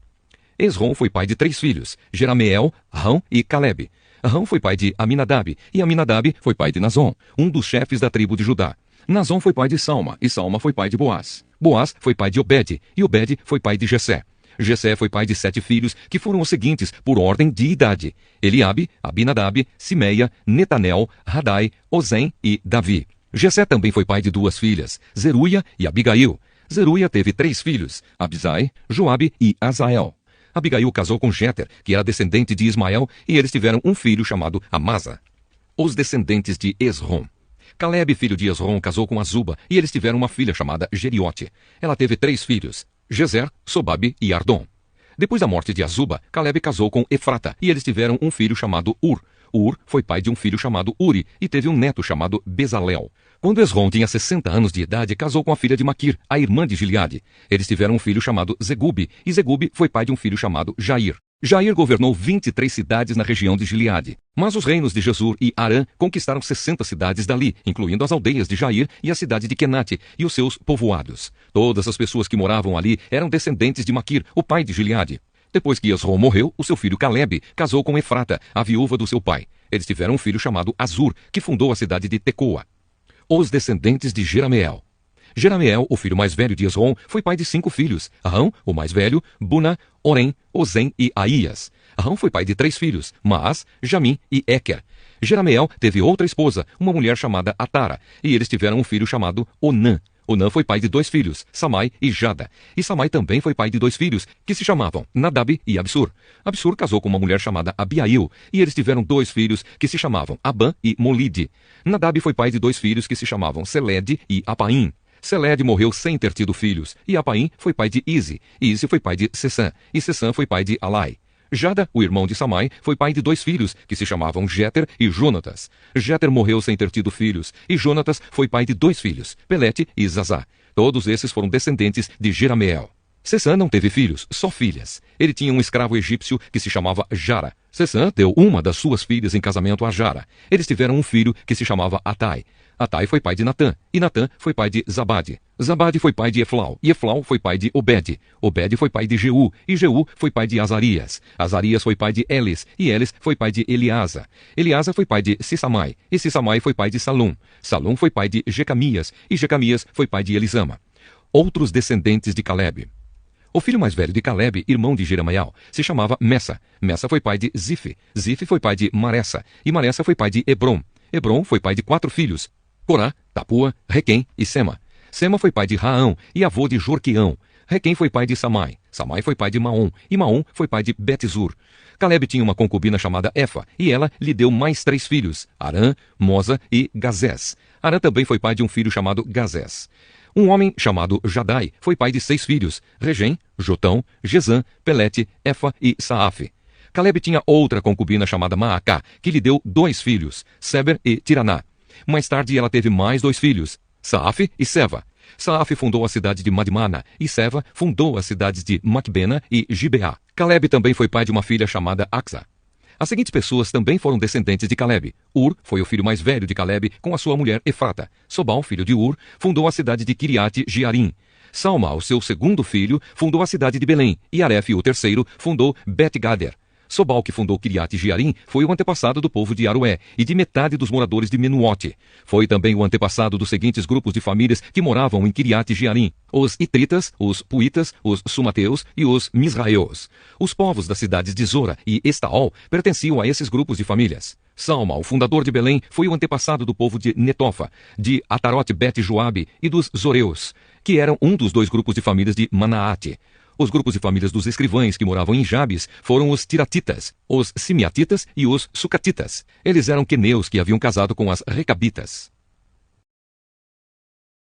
Esrom foi pai de 3 filhos, Jerameel, Rão e Calebe. Rão foi pai de Aminadab, e Aminadab foi pai de Nazon, um dos chefes da tribo de Judá. Nazon foi pai de Salma, e Salma foi pai de Boaz. Boaz foi pai de Obed, e Obed foi pai de Jessé. Jessé foi pai de 7 filhos, que foram os seguintes, por ordem de idade: Eliabe, Abinadab, Simeia, Netanel, Radai, Ozem e Davi. Jessé também foi pai de 2 filhas, Zeruia e Abigail. Zeruia teve 3 filhos, Abisai, Joabe e Azael. Abigail casou com Jéter, que era descendente de Ismael, e eles tiveram um filho chamado Amasa. Os descendentes de Esrom. Calebe, filho de Esrom, casou com Azuba, e eles tiveram uma filha chamada Jeriote. Ela teve 3 filhos, Gezer, Sobabe e Ardom. Depois da morte de Azuba, Calebe casou com Efrata, e eles tiveram um filho chamado Ur. Ur foi pai de um filho chamado Uri, e teve um neto chamado Bezalel. Quando Esrom tinha 60 anos de idade, casou com a filha de Maquir, a irmã de Gileade. Eles tiveram um filho chamado Zegube, e Zegube foi pai de um filho chamado Jair. Jair governou 23 cidades na região de Gileade. Mas os reinos de Jesur e Arã conquistaram 60 cidades dali, incluindo as aldeias de Jair e a cidade de Kenate e os seus povoados. Todas as pessoas que moravam ali eram descendentes de Maquir, o pai de Gileade. Depois que Esrom morreu, o seu filho Calebe casou com Efrata, a viúva do seu pai. Eles tiveram um filho chamado Azur, que fundou a cidade de Tecoa. Os descendentes de Jerameel. Jerameel, o filho mais velho de Esrom, foi pai de 5 filhos. Rão, o mais velho, Buna, Orem, Ozem e Aías. Rão foi pai de 3 filhos, Maas, Jamim e Eker. Jerameel teve outra esposa, uma mulher chamada Atara, e eles tiveram um filho chamado Onã. Onã foi pai de 2 filhos, Samai e Jada. E Samai também foi pai de 2 filhos, que se chamavam Nadab e Absur. Absur casou com uma mulher chamada Abiail, e eles tiveram 2 filhos, que se chamavam Abã e Molide. Nadab foi pai de 2 filhos, que se chamavam Seled e Apaim. Seled morreu sem ter tido filhos, e Apaim foi pai de Ize, e Ize foi pai de Sessã, e Sessã foi pai de Alai. Jada, o irmão de Samai, foi pai de 2 filhos, que se chamavam Jéter e Jonatas. Jéter morreu sem ter tido filhos, e Jonatas foi pai de 2 filhos, Pelete e Zazá. Todos esses foram descendentes de Jerameel. Sessã não teve filhos, só filhas. Ele tinha um escravo egípcio que se chamava Jara. Sessã deu uma das suas filhas em casamento a Jara. Eles tiveram um filho que se chamava Atai. Atai foi pai de Natã, e Natã foi pai de Zabade. Zabade foi pai de Eflau, e Eflau foi pai de Obed. Obed foi pai de Jeú, e Jeú foi pai de Azarias. Azarias foi pai de Elis, e Elis foi pai de Eliasa. Eliasa foi pai de Sissamai, e Sissamai foi pai de Salum. Salum foi pai de Jecamias, e Jecamias foi pai de Elisama. Outros descendentes de Calebe. O filho mais velho de Calebe, irmão de Jerameel, se chamava Messa. Messa foi pai de Zife. Zife foi pai de Maressa, e Maressa foi pai de Hebron. Hebron foi pai de 4 filhos, Corá, Tapua, Requem e Sema. Sema foi pai de Raão e avô de Jorquião. Requem foi pai de Samai. Samai foi pai de Maom, e Maom foi pai de Betzur. Calebe tinha uma concubina chamada Efa, e ela lhe deu mais 3 filhos, Arã, Moza e Gazés. Arã também foi pai de um filho chamado Gazés. Um homem chamado Jadai foi pai de 6 filhos, Regem, Jotão, Gesã, Pelete, Efa e Saafe. Calebe tinha outra concubina chamada Maacá, que lhe deu 2 filhos, Seber e Tiraná. Mais tarde ela teve mais 2 filhos, Saafe e Seva. Saafe fundou a cidade de Madmana, e Seva fundou as cidades de Macbena e Gibeá. Calebe também foi pai de uma filha chamada Axa. As seguintes pessoas também foram descendentes de Calebe. Ur foi o filho mais velho de Calebe com a sua mulher Efrata. Sobal, filho de Ur, fundou a cidade de Kiriate Jearim. Salma, o seu segundo filho, fundou a cidade de Belém, e Aref, o terceiro, fundou Bet-Gader. Sobal, que fundou Kiriate Jearim, foi o antepassado do povo de Aroé e de metade dos moradores de Menuote. Foi também o antepassado dos seguintes grupos de famílias que moravam em Kiriate Jearim: os Itritas, os Puitas, os Sumateus e os Misraeus. Os povos das cidades de Zora e Estaol pertenciam a esses grupos de famílias. Salma, o fundador de Belém, foi o antepassado do povo de Netofa, de Atarote Bet-Joabe e dos Zoreus, que eram um dos 2 grupos de famílias de Manaate. Os grupos de famílias dos escrivães que moravam em Jabes foram os Tiratitas, os Simeatitas e os Sucatitas. Eles eram queneus que haviam casado com as Recabitas.